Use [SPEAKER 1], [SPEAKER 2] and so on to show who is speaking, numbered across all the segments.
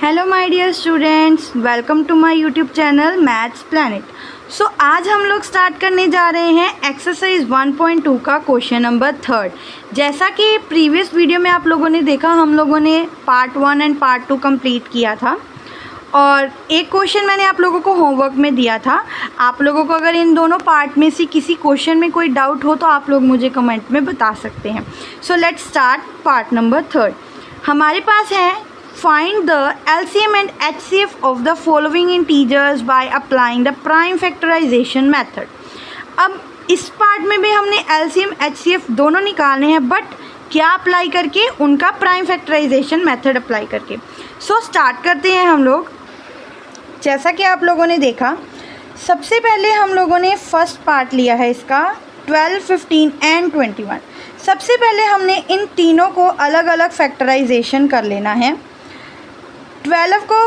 [SPEAKER 1] Hello my dear students, welcome to my YouTube channel Maths Planet. So आज हम लोग start करने जा रहे हैं एक्सरसाइज 1.2 का क्वेश्चन नंबर 3। जैसा कि प्रीवियस वीडियो में आप लोगों ने देखा, हम लोगों ने पार्ट 1 एंड पार्ट 2 कंप्लीट किया था और एक क्वेश्चन मैंने आप लोगों को होमवर्क में दिया था। आप लोगों को अगर इन दोनों पार्ट में से किसी क्वेश्चन में कोई डाउट हो तो आप लोग मुझे कमेंट में बता सकते हैं। So let's start part number 3। हमारे पास है find the LCM and HCF of the following integers by applying the prime factorization method। अब इस पार्ट में भी हमने LCM HCF दोनों निकालने हैं, बट क्या अप्लाई करके? उनका प्राइम फैक्टराइजेशन मेथड अप्लाई करके। सो स्टार्ट करते हैं हम लोग। जैसा कि आप लोगों ने देखा, सबसे पहले हम लोगों ने फर्स्ट पार्ट लिया है इसका 12, 15 एंड 21। सबसे पहले हमने इन तीनों को अलग अलग फैक्टराइजेशन कर लेना है। 12 को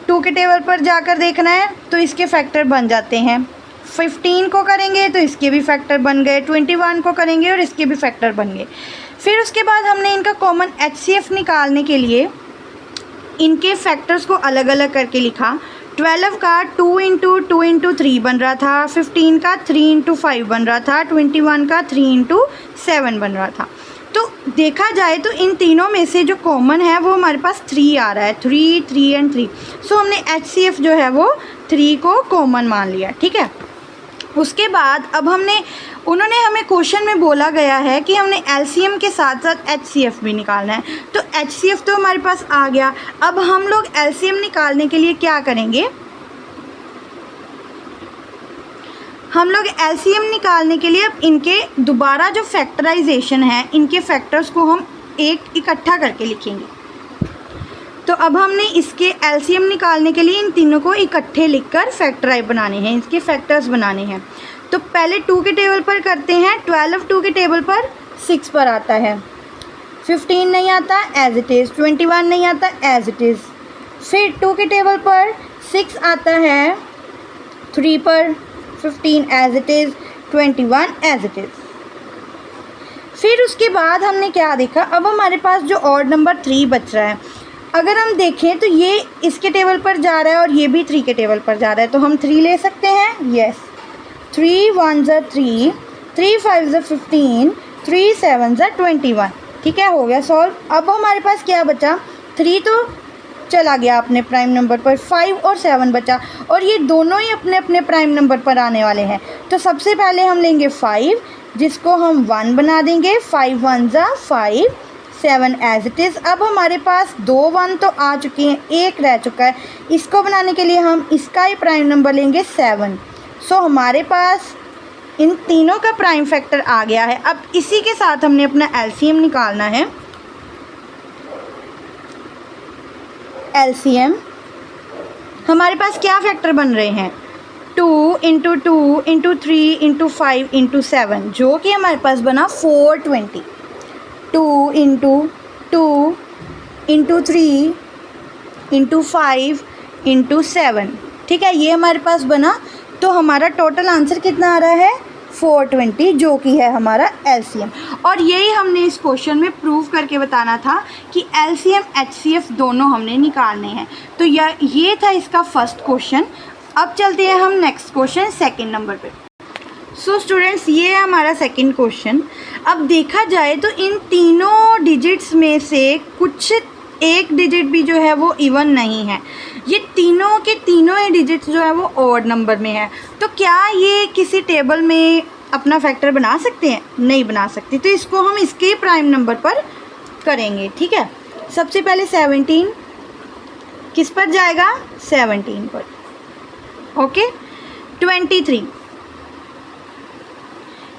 [SPEAKER 1] 2 के टेबल पर जाकर देखना है तो इसके फैक्टर बन जाते हैं। 15 को करेंगे तो इसके भी फैक्टर बन गए। 21 को करेंगे और इसके भी फैक्टर बन गए। फिर उसके बाद हमने इनका कॉमन HCF निकालने के लिए इनके फैक्टर्स को अलग अलग करके लिखा। 12 का 2 इंटू 2 इंटू 3 बन रहा था, 15 का 3 इंटू 5 बन रहा था, 21 का 3 इंटू 7 बन रहा था। तो देखा जाए तो इन तीनों में से जो कॉमन है वो हमारे पास 3 आ रहा है, 3, 3 एंड 3। सो हमने HCF जो है वो 3 को कॉमन मान लिया, ठीक है। उसके बाद अब उन्होंने हमें क्वेश्चन में बोला गया है कि हमने LCM के साथ साथ HCF भी निकालना है। तो HCF तो हमारे पास आ गया। अब हम लोग LCM निकालने के लिए क्या करेंगे? हम लोग LCM निकालने के लिए अब इनके दोबारा जो फैक्टराइजेशन है, इनके फैक्टर्स को हम एक इकट्ठा करके लिखेंगे। तो अब हमने इसके LCM निकालने के लिए इन तीनों को इकट्ठे लिखकर फैक्टराइज बनाने हैं, इसके फैक्टर्स बनाने हैं। तो पहले 2 के टेबल पर करते हैं। 12 2 के टेबल पर 6 पर आता है, 15 नहीं आता एज इट इज़, 21 नहीं आता एज इट इज़। फिर 2 के टेबल पर 6 आता है 3 पर, 15 as it is, 21 as it is. फिर उसके बाद हमने क्या देखा, अब हमारे पास जो ऑड नंबर 3 बच रहा है, अगर हम देखें तो ये इसके टेबल पर जा रहा है और ये भी 3 के टेबल पर जा रहा है। तो हम 3 ले सकते हैं, यस। 3 1 ज़ा 3, 3 5 ज़ा 15, 3 7 ज़ा 21। ठीक है, हो गया सॉल्व। अब हमारे पास क्या बचा? 3 तो चला गया अपने प्राइम नंबर पर, 5 और 7 बचा और ये दोनों ही अपने अपने प्राइम नंबर पर आने वाले हैं। तो सबसे पहले हम लेंगे 5, जिसको हम 1 बना देंगे। 5 1 ज़ा 5, 7 एज इट इज़। अब हमारे पास 2 1 तो आ चुके हैं, 1 रह चुका है। इसको बनाने के लिए हम इसका ही प्राइम नंबर लेंगे 7। सो हमारे पास इन तीनों का प्राइम फैक्टर आ गया है। अब इसी के साथ हमने अपना LCM निकालना है। LCM हमारे पास क्या फैक्टर बन रहे हैं? 2 इंटू 2 इंटू 3 इंटू 5 इंटू 7, जो कि हमारे पास बना 420। 2 इंटू 2 इंटू 3 इंटू 5 इंटू 7, ठीक है, ये हमारे पास बना। तो हमारा टोटल आंसर कितना आ रहा है? 420, जो कि है हमारा LCM। और यही हमने इस क्वेश्चन में प्रूव करके बताना था कि LCM HCF दोनों हमने निकालने हैं। तो ये था इसका फर्स्ट क्वेश्चन। अब चलते हैं हम नेक्स्ट क्वेश्चन सेकंड नंबर पे। सो स्टूडेंट्स, ये है हमारा सेकंड क्वेश्चन। अब देखा जाए तो इन तीनों डिजिट्स में से कुछ एक डिजिट भी जो है वो इवन नहीं है। ये तीनों के तीनों ही डिजिट्स जो है वो ऑड नंबर में है। तो क्या ये किसी टेबल में अपना फैक्टर बना सकते हैं? नहीं बना सकते। तो इसको हम इसके प्राइम नंबर पर करेंगे, ठीक है। सबसे पहले 17 किस पर जाएगा? 17 पर, ओके। 23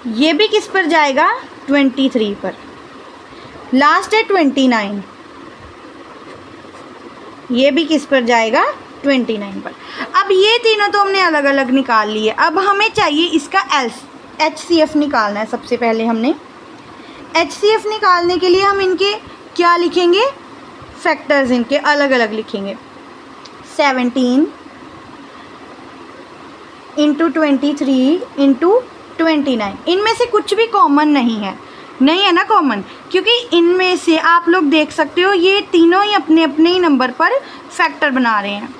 [SPEAKER 1] ये भी किस पर जाएगा? 23 पर। लास्ट है 29, ये भी किस पर जाएगा? 29 पर। अब ये तीनों तो हमने अलग अलग निकाल लिए। अब हमें चाहिए इसका HCF निकालना है। सबसे पहले हमने HCF निकालने के लिए हम इनके क्या लिखेंगे? फैक्टर्स इनके अलग अलग लिखेंगे। 17 इंटू 23 इंटू 29, इनमें से कुछ भी कॉमन नहीं है। नहीं है ना कॉमन, क्योंकि इनमें से आप लोग देख सकते हो ये तीनों ही अपने अपने ही नंबर पर फैक्टर बना रहे हैं।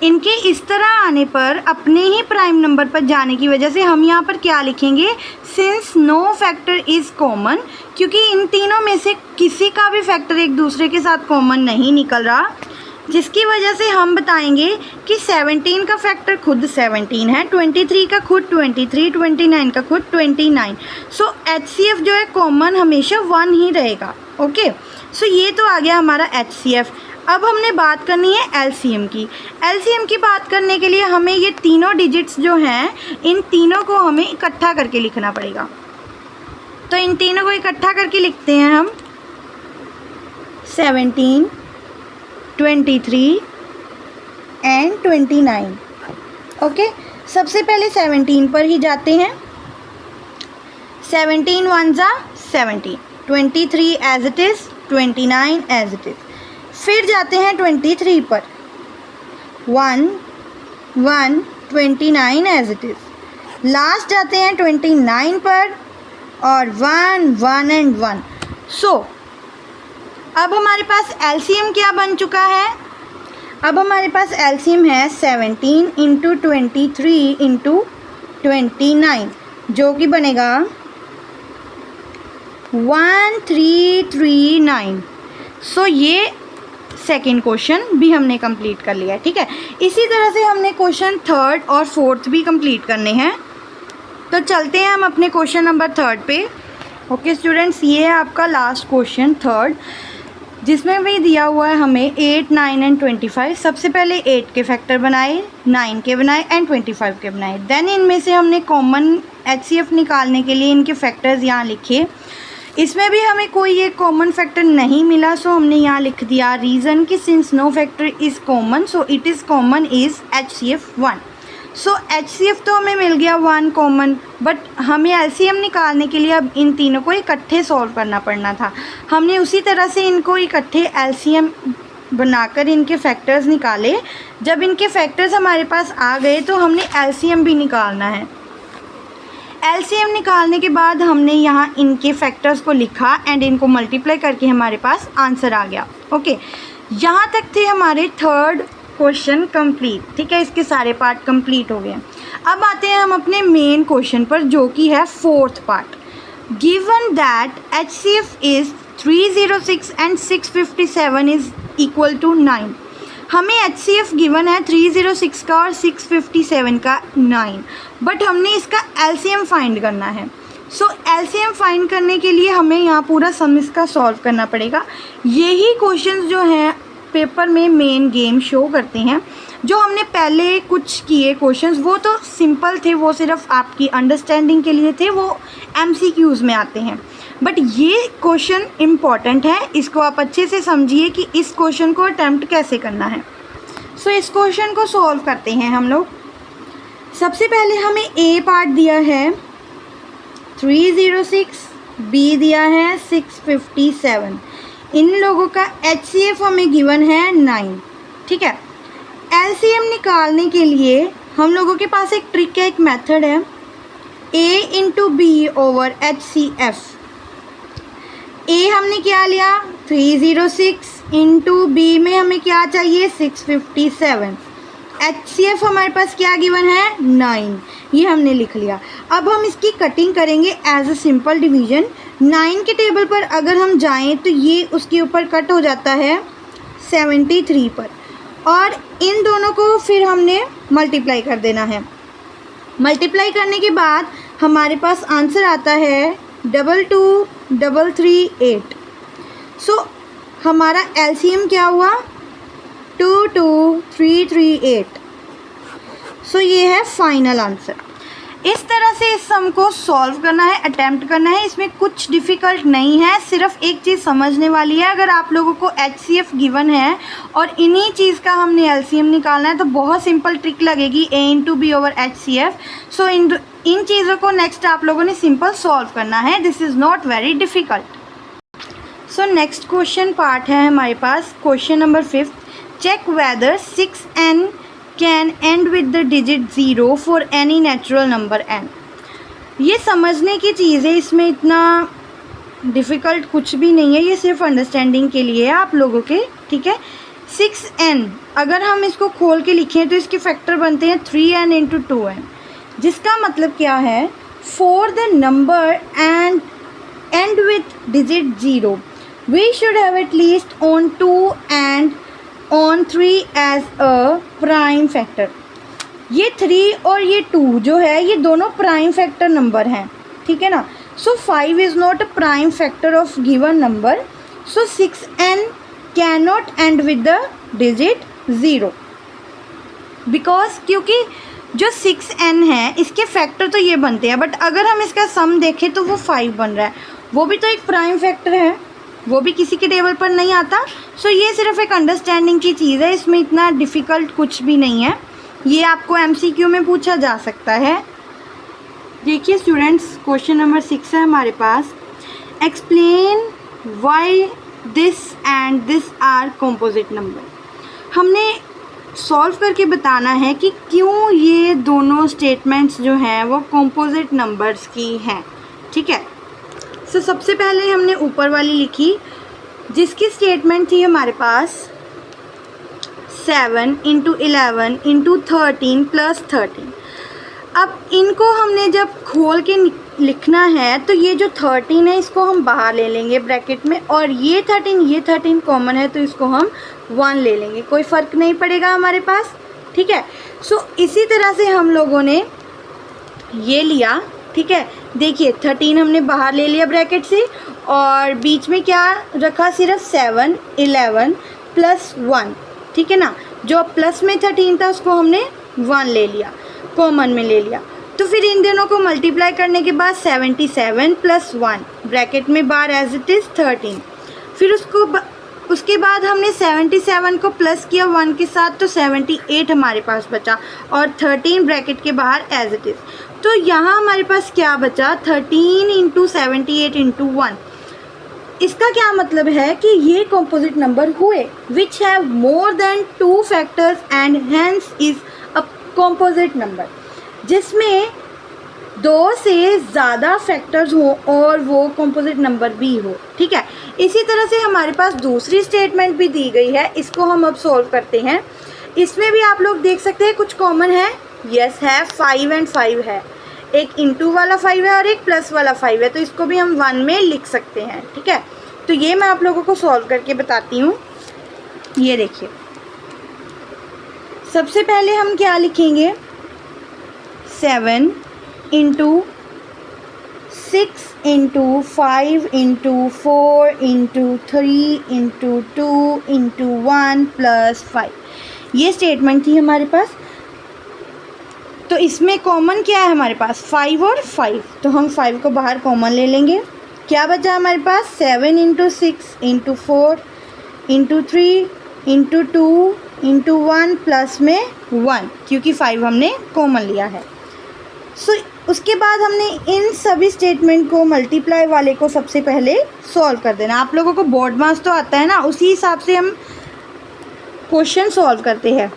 [SPEAKER 1] इनके इस तरह आने पर अपने ही प्राइम नंबर पर जाने की वजह से हम यहाँ पर क्या लिखेंगे, since no factor is common, क्योंकि इन तीनों में से किसी का भी फैक्टर एक दूसरे के साथ कॉमन नहीं निकल रहा, जिसकी वजह से हम बताएंगे कि 17 का फैक्टर खुद 17 है, 23 का खुद 23, 29 का खुद 29। सो HCF जो है कॉमन हमेशा 1 ही रहेगा। ओके, सो ये तो आ गया हमारा HCF। अब हमने बात करनी है LCM की। LCM की बात करने के लिए हमें ये तीनों डिजिट्स जो हैं, इन तीनों को हमें इकट्ठा करके लिखना पड़ेगा। तो इन तीनों को इकट्ठा करके लिखते हैं हम 17, 23 एंड 29। ओके, सबसे पहले 17 पर ही जाते हैं। 17 1 ज़ा 17, 23 as it is, 29 as it is. फिर जाते हैं 23 पर, 1 1 29 एज इट इज़। लास्ट जाते हैं 29 पर और 1 1 एंड 1। सो अब हमारे पास LCM क्या बन चुका है, अब हमारे पास LCM है 17 इंटू 23 इंटू 29, जो कि बनेगा 1339। सो ये सेकेंड क्वेश्चन भी हमने कंप्लीट कर लिया है। ठीक है, इसी तरह से हमने क्वेश्चन थर्ड और फोर्थ भी कंप्लीट करने हैं। तो चलते हैं हम अपने क्वेश्चन नंबर थर्ड पे। ओके स्टूडेंट्स, ये है आपका लास्ट क्वेश्चन थर्ड, जिसमें भी दिया हुआ है हमें 8, 9 एंड 25। सबसे पहले 8 के फैक्टर बनाए, 9 के बनाए एंड 25 के बनाए। देन इनमें से हमने कॉमन HCF निकालने के लिए इनके फैक्टर्स यहाँ लिखे। इसमें भी हमें कोई एक कॉमन फैक्टर नहीं मिला, सो हमने यहाँ लिख दिया रीज़न कि since no factor is common so it is common is HCF 1। So HCF तो हमें मिल गया 1 कॉमन, बट हमें LCM निकालने के लिए अब इन तीनों को इकट्ठे सॉल्व करना पड़ना था। हमने उसी तरह से इनको इकट्ठे LCM बनाकर इनके फैक्टर्स निकाले। जब इनके फैक्टर्स हमारे पास आ गए तो हमने LCM भी निकालना है। LCM निकालने के बाद हमने यहाँ इनके फैक्टर्स को लिखा एंड इनको मल्टीप्लाई करके हमारे पास आंसर आ गया। ओके, यहाँ तक थे हमारे थर्ड क्वेश्चन कंप्लीट। ठीक है, इसके सारे पार्ट कंप्लीट हो गए। अब आते हैं हम अपने मेन क्वेश्चन पर, जो कि है fourth part. Given that HCF is 306 and 657 is equal to 9। हमें HCF गिवन है 306 का और 657 का 9, बट हमने इसका LCM फाइंड करना है। सो LCM फाइंड करने के लिए हमें यहाँ पूरा सम इसका सॉल्व करना पड़ेगा। यही क्वेश्चंस जो हैं पेपर में मेन गेम शो करते हैं। जो हमने पहले कुछ किए क्वेश्चंस वो तो सिंपल थे, वो सिर्फ आपकी अंडरस्टैंडिंग के लिए थे, वो MCQs में आते हैं। बट ये क्वेश्चन इम्पॉर्टेंट है, इसको आप अच्छे से समझिए कि इस क्वेश्चन को अटैम्प्ट कैसे करना है। सो इस क्वेश्चन को सॉल्व करते हैं हम लोग। सबसे पहले हमें A पार्ट दिया है 306, B दिया है 657। इन लोगों का HCF हमें गिवन है 9। ठीक है, LCM निकालने के लिए हम लोगों के पास एक ट्रिक है, एक मेथड है, A into B over HCF। A हमने क्या लिया 306 इंटू B में हमें क्या चाहिए 657। HCF हमारे पास क्या गिवन है 9, ये हमने लिख लिया। अब हम इसकी कटिंग करेंगे एज अ सिंपल डिवीजन। 9 के टेबल पर अगर हम जाएं तो ये उसके ऊपर कट हो जाता है 73 पर, और इन दोनों को फिर हमने मल्टीप्लाई कर देना है। मल्टीप्लाई करने के बाद हमारे पास आंसर आता है 223338। सो हमारा LCM क्या हुआ 22338। सो ये है फाइनल आंसर। इस तरह से इस सम को सॉल्व करना है, अटैम्प्ट करना है। इसमें कुछ डिफ़िकल्ट नहीं है, सिर्फ एक चीज़ समझने वाली है। अगर आप लोगों को HCF गिवन है और इन्हीं चीज़ का हमने LCM निकालना है तो बहुत सिंपल ट्रिक लगेगी A into B over HCF। सो इन चीज़ों को नेक्स्ट आप लोगों ने सिंपल सॉल्व करना है। This is not very difficult. So next question part है हमारे पास, question number 5। Check whether 6n can end with the digit 0 for any natural number n। ये समझने की चीज़ है, इसमें इतना डिफ़िकल्ट कुछ भी नहीं है, ये सिर्फ अंडरस्टैंडिंग के लिए है आप लोगों के, ठीक है। 6n अगर हम इसको खोल के लिखें तो इसके फैक्टर बनते हैं 3n इंटू 2n, जिसका मतलब क्या है, for the number and and with digit 0 we should have at least one 2 and one 3 as a prime factor. ये 3 और ये 2 जो है ये दोनों प्राइम फैक्टर नंबर हैं, ठीक है ना। सो 5 is not a prime factor of given number, so 6n can not and with the digit 0 because क्योंकि जो 6n है इसके फैक्टर तो ये बनते हैं, बट अगर हम इसका सम देखें तो वो 5 बन रहा है, वो भी तो एक प्राइम फैक्टर है, वो भी किसी के टेबल पर नहीं आता। सो ये सिर्फ एक अंडरस्टैंडिंग की चीज़ है, इसमें इतना डिफ़िकल्ट कुछ भी नहीं है, ये आपको MCQ में पूछा जा सकता है। देखिए स्टूडेंट्स, क्वेश्चन नंबर 6 है हमारे पास, explain why this and this are composite number. हमने सॉल्व करके बताना है कि क्यों ये दोनों स्टेटमेंट्स जो हैं वो कंपोजिट नंबर्स की हैं, ठीक है। सो सबसे पहले हमने ऊपर वाली लिखी जिसकी स्टेटमेंट थी हमारे पास 7 इंटू 11 इंटू 13 प्लस 13। अब इनको हमने जब खोल के लिखना है तो ये जो 13 है इसको हम बाहर ले लेंगे ब्रैकेट में, और ये 13 कॉमन है तो इसको हम 1 ले लेंगे, कोई फ़र्क नहीं पड़ेगा हमारे पास, ठीक है। सो इसी तरह से हम लोगों ने ये लिया, ठीक है। देखिए 13 हमने बाहर ले लिया ब्रैकेट से, और बीच में क्या रखा, सिर्फ 7 11 प्लस 1, ठीक है ना। जो प्लस में 13 था उसको हमने 1 ले लिया, कॉमन में ले लिया। तो फिर इन दोनों को मल्टीप्लाई करने के बाद 77 प्लस 1 ब्रैकेट में बाहर एज इट इज़ 13। फिर उसके बाद हमने 77 को प्लस किया 1 के साथ तो 78 हमारे पास बचा, और 13 ब्रैकेट के बाहर एज इट इज़। तो यहाँ हमारे पास क्या बचा, 13 इंटू 78 इंटू 1। इसका क्या मतलब है कि ये कंपोजिट नंबर हुए which have more than 2 factors and hence is a composite number, जिसमें 2 से ज़्यादा फैक्टर्स हो और वो कंपोजिट नंबर भी हो, ठीक है। इसी तरह से हमारे पास दूसरी स्टेटमेंट भी दी गई है, इसको हम अब सॉल्व करते हैं। इसमें भी आप लोग देख सकते हैं कुछ कॉमन है, यस है, 5 एंड 5 है, एक इंटू वाला 5 है और एक प्लस वाला 5 है, तो इसको भी हम 1 में लिख सकते हैं, ठीक है। तो ये मैं आप लोगों को सॉल्व करके बताती हूँ। ये देखिए, सबसे पहले हम क्या लिखेंगे, 7 into 6 into 5 into 4 into 3 into 2 into 1 plus 5, ये स्टेटमेंट थी हमारे पास। तो इसमें कॉमन क्या है हमारे पास, 5 और 5, तो हम 5 को बाहर कॉमन ले लेंगे। क्या बचा हमारे पास, 7 into 6 into 4 into 3 into 2 into 1 plus में 1, क्योंकि 5 हमने कॉमन लिया है। सो उसके बाद हमने इन सभी स्टेटमेंट को मल्टीप्लाई वाले को सबसे पहले सॉल्व कर देना। आप लोगों को बोर्ड मास तो आता है ना, उसी हिसाब से हम क्वेश्चन सॉल्व करते हैं।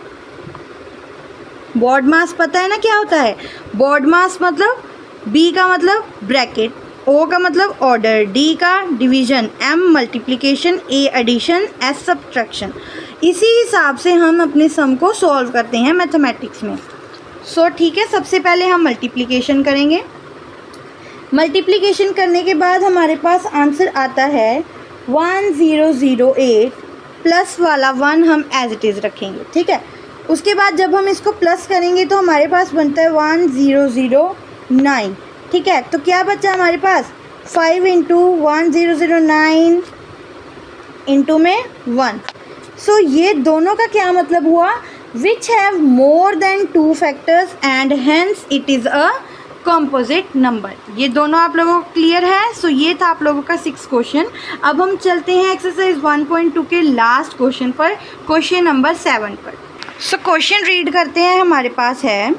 [SPEAKER 1] बोर्ड मास पता है ना क्या होता है, बोर्ड मास मतलब B का मतलब ब्रैकेट, O का मतलब ऑर्डर, D का division, M multiplication, A addition, S subtraction. इसी हिसाब से हम अपने सम को सॉल्व करते हैं मैथमेटिक्स में। सो ठीक है, सबसे पहले हम मल्टीप्लिकेशन करेंगे। मल्टीप्लिकेशन करने के बाद हमारे पास आंसर आता है 1008, प्लस वाला 1 हम एज इट इज़ रखेंगे, ठीक है। उसके बाद जब हम इसको प्लस करेंगे तो हमारे पास बनता है 1009, ठीक है। तो क्या बचा हमारे पास, 5 इंटू 1009 इंटू में 1। सो ये दोनों का क्या मतलब हुआ, which have more than 2 factors and hence it is a composite number. ये दोनों आप लोगों को क्लियर है। सो ये था आप लोगों का 6 क्वेश्चन। अब हम चलते हैं एक्सरसाइज 1.2 के लास्ट क्वेश्चन पर, क्वेश्चन नंबर 7 पर। सो क्वेश्चन रीड करते हैं, हमारे पास है,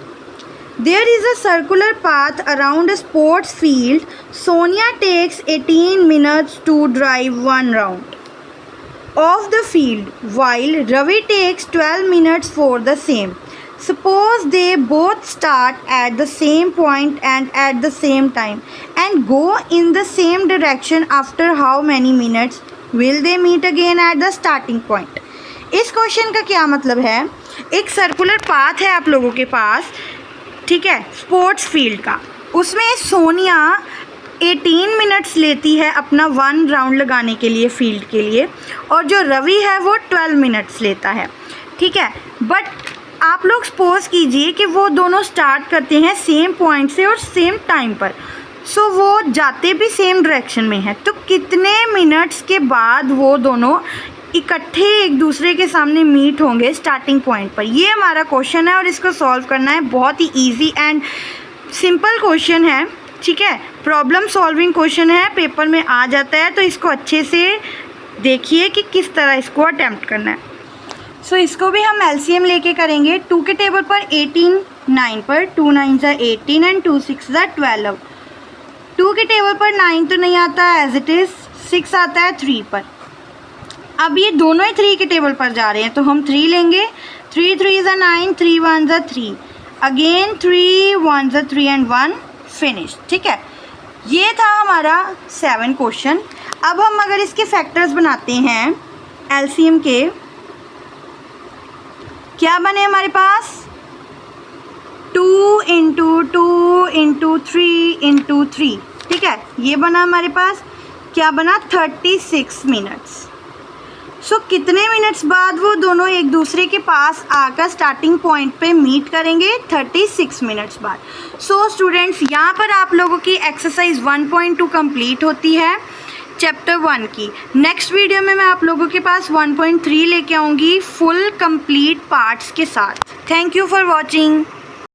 [SPEAKER 1] there is a circular path around a sports field, Sonia takes 18 minutes to drive 1 round of the field while Ravi takes 12 minutes for the same. Suppose they both start at the same point and at the same time and go in the same direction. After how many minutes will they meet again at the starting point? इस question का क्या मतलब है, एक circular path है आप लोगों के पास, ठीक है, स्पोर्ट्स फील्ड का। उसमें सोनिया 18 मिनट्स लेती है अपना 1 राउंड लगाने के लिए फील्ड के लिए, और जो रवि है वो 12 मिनट्स लेता है, ठीक है। बट आप लोग सपोज कीजिए कि वो दोनों स्टार्ट करते हैं सेम पॉइंट से और सेम टाइम पर, सो वो जाते भी सेम डायरेक्शन में है, तो कितने मिनट्स के बाद वो दोनों इकट्ठे एक दूसरे के सामने मीट होंगे स्टार्टिंग पॉइंट पर? ये हमारा क्वेश्चन है और इसको सॉल्व करना है। बहुत ही इजी एंड सिंपल क्वेश्चन है, ठीक है, प्रॉब्लम सॉल्विंग क्वेश्चन है, पेपर में आ जाता है, तो इसको अच्छे से देखिए कि किस तरह इसको अटैम्प्ट करना है। सो इसको भी हम एलसीएम लेके करेंगे। 2 के टेबल पर 18 9 पर, 2 9 ज़ा 18 एंड 2 6 ज़ा 12। 2 के टेबल पर 9 तो नहीं आता एज इट इज़, 6 आता है 3 पर। अब ये दोनों ही 3 के टेबल पर जा रहे हैं तो हम 3 लेंगे। 3 3 ज़ा 9, 3 1 ज़ा 3, अगेन 3 1 ज़ा 3 एंड 1 फिनिश, ठीक है। ये था हमारा 7 क्वेश्चन। अब हम अगर इसके फैक्टर्स बनाते हैं एलसीएम के, क्या बने हमारे पास, 2 इंटू 2 इंटू 3 इंटू 3, ठीक है, ये बना हमारे पास, क्या बना, 36 मिनट्स। सो कितने मिनट्स बाद वो दोनों एक दूसरे के पास आकर स्टार्टिंग पॉइंट पे मीट करेंगे, 36 मिनट्स बाद। सो स्टूडेंट्स, यहाँ पर आप लोगों की एक्सरसाइज 1.2 कंप्लीट होती है चैप्टर 1 की। नेक्स्ट वीडियो में मैं आप लोगों के पास 1.3 लेके आऊँगी फुल कंप्लीट पार्ट्स के साथ। Thank you for watching.